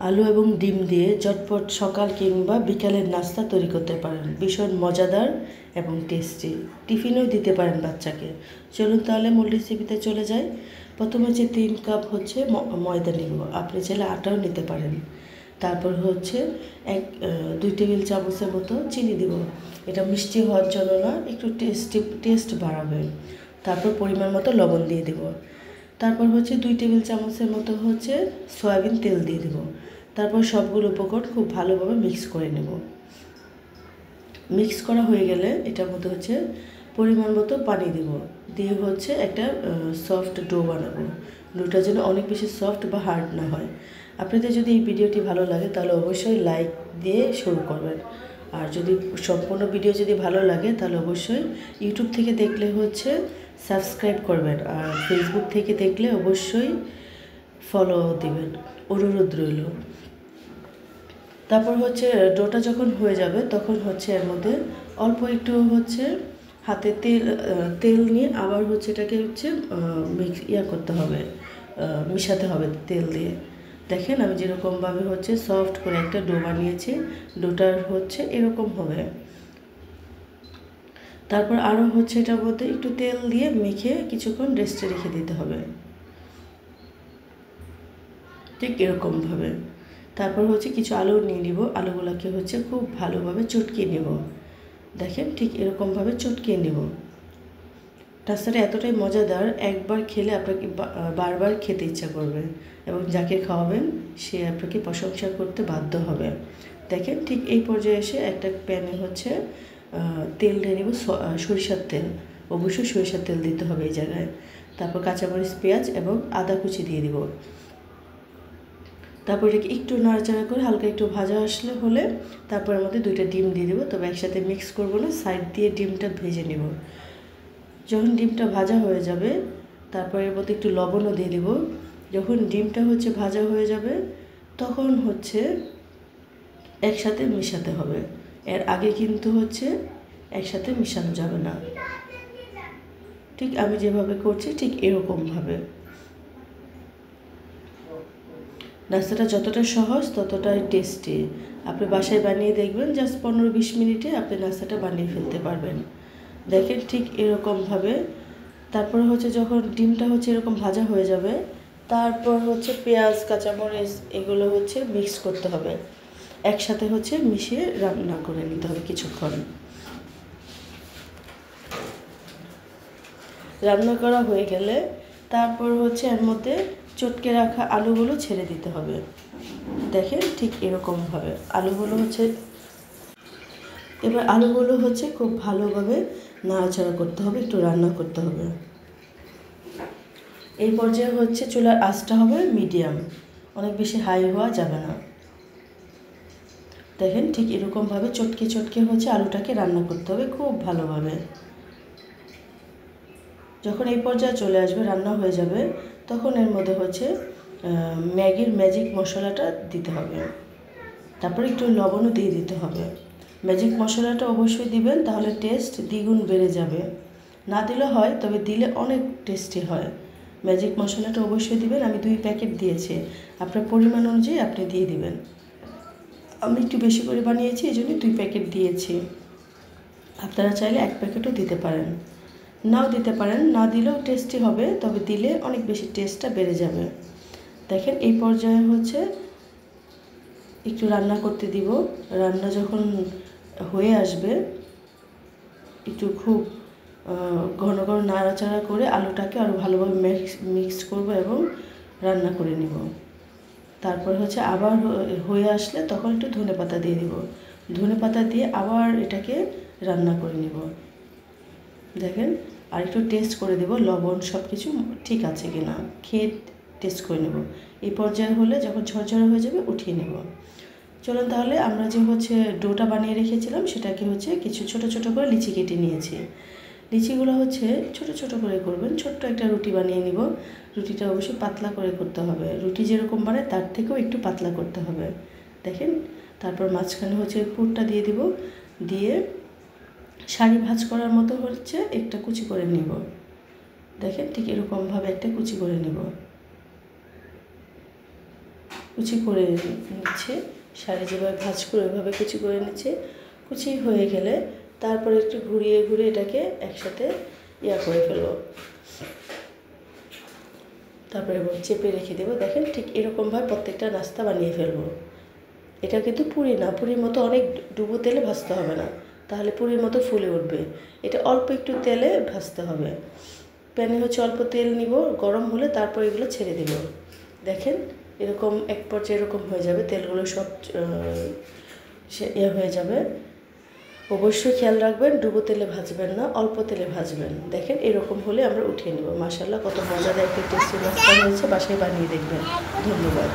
আলু এবং ডিম দিয়ে ঝটপট সকাল কিংবা বিকালের নাস্তা তৈরি করতে পারেন। ভীষণ মজাদার এবং টেস্টি, টিফিনেও দিতে পারেন বাচ্চাকে। চলুন তাহলে মূল রেসিপিতে চলে যাই। প্রথমে 3 কাপ ময়দা নিব, আপনি চাইলে আটাও নিতে পারেন। তারপর 2 টেবিল চামচের মতো চিনি দিব। এটা মিষ্টি হওয়ার জন্য না, একটু টেস্ট বাড়াবে। তারপর পরিমাণ মতো লবণ দিয়ে দেব। তারপর 2 টেবিল চামচের মতো সয়াবিন তেল দিয়ে দেব। তারপর সবগুলো উপকরণ খুব ভালোভাবে মিক্স করে নেব। মিক্স করা হয়ে গেলে এটার মধ্যে পরিমাণ মতো পানি দেব, দিয়ে একটা সফট ডো বানাবো। ডোটা যেন অনেক বেশি সফট বা হার্ড না হয়। আপনাদের যদি এই ভিডিওটি ভালো লাগে তাহলে অবশ্যই লাইক দিয়ে শুরু করবেন। আর যদি সম্পূর্ণ ভিডিও যদি ভালো লাগে তাহলে অবশ্যই ইউটিউব থেকে দেখলে সাবস্ক্রাইব করবেন, আর ফেসবুক থেকে দেখলে অবশ্যই ফলো দিবেন, অনুরোধ রইল। তারপর ডোটা যখন হয়ে যাবে তখন এর মধ্যে অল্প একটু হাতে তেল নিয়ে আবার এটাকে করতে হবে, মিশাতে হবে তেল দিয়ে। দেখেন আমি যেরকমভাবে সফট করে একটা ডো বানিয়েছি, ডোটার এরকম হবে। তারপর আরও এটার মধ্যে একটু তেল দিয়ে মেখে কিছুক্ষণ রেস্টে রেখে দিতে হবে, ঠিক এরকমভাবে। তারপর কিছু আলু নিয়ে নিব, আলুগুলোকে খুব ভালোভাবে চটকিয়ে নেব। দেখেন ঠিক এরকমভাবে চটকিয়ে নেব। নাস্তাটা এতটাই মজাদার, একবার খেলে আপনাকে বারবার খেতে ইচ্ছা করবে এবং যাকে খাওয়াবেন সে আপনাকে প্রশংসা করতে বাধ্য হবে। দেখেন ঠিক এই পর্যায়ে এসে একটা প্যানে তেল নিয়ে নেব, সরিষার তেল। অবশ্যই সরিষার তেল দিতে হবে এই জায়গায়। তারপর কাঁচামরিচ, পেঁয়াজ এবং আদা কুচি দিয়ে দিব। তারপর এটাকে একটু নাড়াচাড়া করে হালকা একটু ভাজা হলে তারপর এর মধ্যে 2টা ডিম দিয়ে দেবো, তবে একসাথে মিক্স করবো না, সাইড দিয়ে ডিমটা ভেজে নেব। যখন ডিমটা ভাজা হয়ে যাবে তারপর এর মধ্যে একটু লবণও দিয়ে দেব। যখন ডিমটা ভাজা হয়ে যাবে তখন একসাথে মিশাতে হবে, এর আগে কিন্তু একসাথে মিশানো যাবে না। ঠিক আমি যেভাবে করছি ঠিক এরকমভাবে। নাস্তাটা যতটা সহজ ততটাই টেস্টি। আপনি বাসায় বানিয়ে দেখবেন, জাস্ট 15-20 মিনিটে আপনি নাস্তাটা বানিয়ে ফেলতে পারবেন। দেখেন ঠিক এরকমভাবে। তারপর যখন ডিমটা এরকম ভাজা হয়ে যাবে তারপর পেঁয়াজ, কাঁচামরিচ এগুলো মিক্স করতে হবে, একসাথে মিশিয়ে রান্না করে নিতে হবে কিছুক্ষণ। রান্না করা হয়ে গেলে তারপর এর মধ্যে চটকে রাখা আলুগুলো ছেড়ে দিতে হবে। দেখেন ঠিক এরকমভাবে আলুগুলো এবার আলুগুলো খুব ভালোভাবে নাড়াচাড়া করতে হবে, একটু রান্না করতে হবে। এই পর্যায়ে চুলার আঁচটা হবে মিডিয়াম, অনেক বেশি হাই হওয়া যাবে না। দেখেন ঠিক এরকমভাবে চটকে চটকে আলুটাকে রান্না করতে হবে খুব ভালোভাবে। যখন এই পর্যায়ে চলে আসবে, রান্না হয়ে যাবে, তখন এর মধ্যে ম্যাগির ম্যাজিক মশলাটা দিতে হবে। তারপর একটু লবণও দিয়ে দিতে হবে। ম্যাজিক মশলাটা অবশ্যই দিবেন, তাহলে টেস্ট দ্বিগুণ বেড়ে যাবে। না দিলে হয়, তবে দিলে অনেক টেস্টি হয়। ম্যাজিক মশলাটা অবশ্যই দিবেন। আমি 2 প্যাকেট দিয়েছি, আপনার পরিমাণ অনুযায়ী আপনি দিয়ে দিবেন। আমি একটু বেশি করে বানিয়েছি, এই জন্য 2 প্যাকেট দিয়েছি। আপনারা চাইলে 1 প্যাকেটও দিতে পারেন, নাও দিতে পারেন, না দিলেও টেস্টি হবে, তবে দিলে অনেক বেশি টেস্টটা বেড়ে যাবে। দেখেন এই পর্যায়ে একটু রান্না করতে দিব। রান্না যখন হয়ে আসবে একটু খুব ঘন ঘন নাড়াচাড়া করে আলুটাকে আরও ভালোভাবে মিক্স করব এবং রান্না করে নিব। তারপর আবার হয়ে আসলে তখন একটু ধনেপাতা দিয়ে দিব। ধনেপাতা দিয়ে আবার এটাকে রান্না করে নিব। দেখেন আর একটু টেস্ট করে দেব লবণ সব কিছু ঠিক আছে কিনা, খেয়ে টেস্ট করে নেব। এই পর্যায়ে হলে যখন ঝরঝরে হয়ে যাবে উঠিয়ে নেব। চলুন তাহলে আমরা যে ডোটা বানিয়ে রেখেছিলাম সেটাকে কিছু ছোট ছোট করে লিচি কেটে নিয়েছি। লিচিগুলো ছোট ছোট করে করবেন। ছোট্ট একটা রুটি বানিয়ে নিব। রুটিটা অবশ্যই পাতলা করে করতে হবে, রুটি যেরকম বানায় তার থেকেও একটু পাতলা করতে হবে। দেখেন তারপর মাঝখানে পুরটা দিয়ে দিব, দিয়ে শাড়ি ভাঁজ করার মতো একটা কুচি করে নেব। দেখেন ঠিক এরকমভাবে একটা কুচি করে নেব। কুচি করে নিচ্ছে, শাড়ি যেভাবে ভাঁজ করে ওইভাবে কুচি করে নিচ্ছে। কুচি হয়ে গেলে তারপরে একটু ঘুরিয়ে ঘুরিয়ে এটাকে একসাথে করে ফেলবো, তারপরে চেপে রেখে দেবো। দেখেন ঠিক এরকমভাবে প্রত্যেকটা নাস্তা বানিয়ে ফেলবো। এটা কিন্তু পুরি না, পুরির মতো অনেক ডুবো তেলে ভাজতে হবে না, তাহলে পুরির মতো ফুলে উঠবে। এটা অল্প একটু তেলে ভাজতে হবে। প্যানে অল্প তেল নিব, গরম হলে তারপর এগুলো ছেড়ে দেব। দেখেন এরকম এক পর্যায়ে এরকম হয়ে যাবে, তেলগুলো সব হয়ে যাবে। অবশ্যই খেয়াল রাখবেন ডুবো তেলে ভাজবেন না, অল্প তেলে ভাজবেন। দেখেন এরকম হলে আমরা উঠিয়ে নেব। মাশাআল্লাহ, কত মজাদার একটা টেস্টি নাস্তা হয়েছে, বাসায় বানিয়ে দেখবেন। ধন্যবাদ।